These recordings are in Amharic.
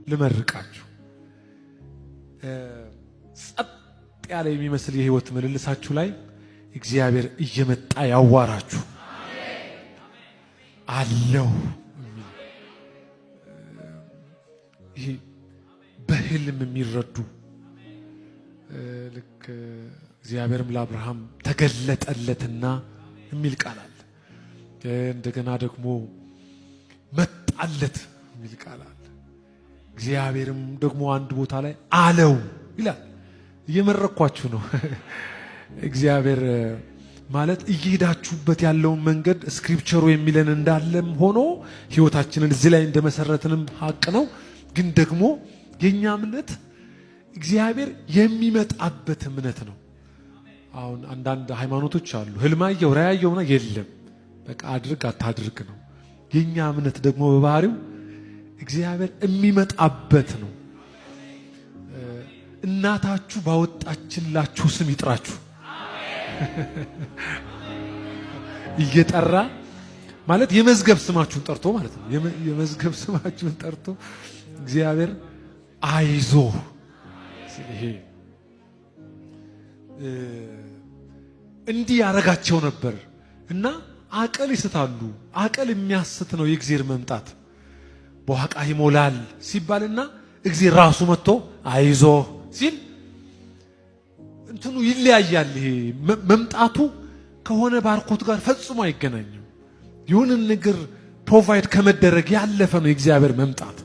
ልመርቃችሁ። ጸጥ ያለ የሚመስል የህይወት ምልልሳችሁ ላይ እግዚአብሔር እየመጣ ያዋራችሁ አለው። ይሄ በህልም የሚረዱ ልክ እግዚአብሔርም ለአብርሃም ተገለጠለትና የሚል ቃል አለ። እንደገና ደግሞ መጣለት የሚል ቃል አለ። እግዚአብሔርም ደግሞ አንድ ቦታ ላይ አለው ይላል። እየመረኳችሁ ነው። እግዚአብሔር ማለት እየሄዳችሁበት ያለውን መንገድ ስክሪፕቸሩ የሚለን እንዳለም ሆኖ ህይወታችንን እዚህ ላይ እንደመሰረትንም ሀቅ ነው። ግን ደግሞ የኛ እምነት እግዚአብሔር የሚመጣበት እምነት ነው። አሁን አንዳንድ ሃይማኖቶች አሉ ህልማየው ራያየውና የለም በቃ አድርግ አታድርግ ነው። የኛ እምነት ደግሞ በባህሪው እግዚአብሔር የሚመጣበት ነው። እናታችሁ ባወጣችላችሁ ስም ይጥራችሁ። እየጠራ ማለት የመዝገብ ስማችሁን ጠርቶ ማለት ነው። የመዝገብ ስማችሁን ጠርቶ እግዚአብሔር አይዞ ይሄ እንዲህ ያረጋቸው ነበር እና አቀል ይስታሉ። አቀል የሚያስት ነው የእግዚአብሔር መምጣት። በዋቃ ይሞላል ሲባልና እግዚአብሔር ራሱ መጥቶ አይዞ ሲል እንትኑ ይለያያል። ይሄ መምጣቱ ከሆነ ባርኮት ጋር ፈጽሞ አይገናኝም። የሆነ ነገር ፕሮቫይድ ከመደረግ ያለፈ ነው የእግዚአብሔር መምጣት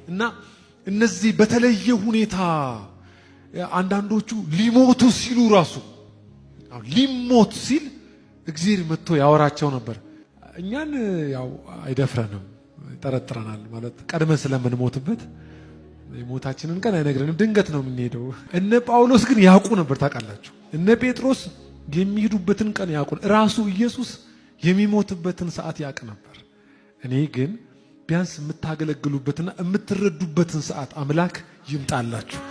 እና እነዚህ በተለየ ሁኔታ አንዳንዶቹ ሊሞቱ ሲሉ ራሱ ሊሞት ሲል እግዚአብሔር መጥቶ ያወራቸው ነበር። እኛን ያው አይደፍረንም፣ ይጠረጥረናል ማለት ቀድመን ስለምንሞትበት የሞታችንን ቀን አይነግረንም። ድንገት ነው የምንሄደው። እነ ጳውሎስ ግን ያውቁ ነበር። ታውቃላችሁ፣ እነ ጴጥሮስ የሚሄዱበትን ቀን ያውቁ፣ ራሱ ኢየሱስ የሚሞትበትን ሰዓት ያውቅ ነበር። እኔ ግን ቢያንስ የምታገለግሉበትና የምትረዱበትን ሰዓት አምላክ ይምጣላችሁ።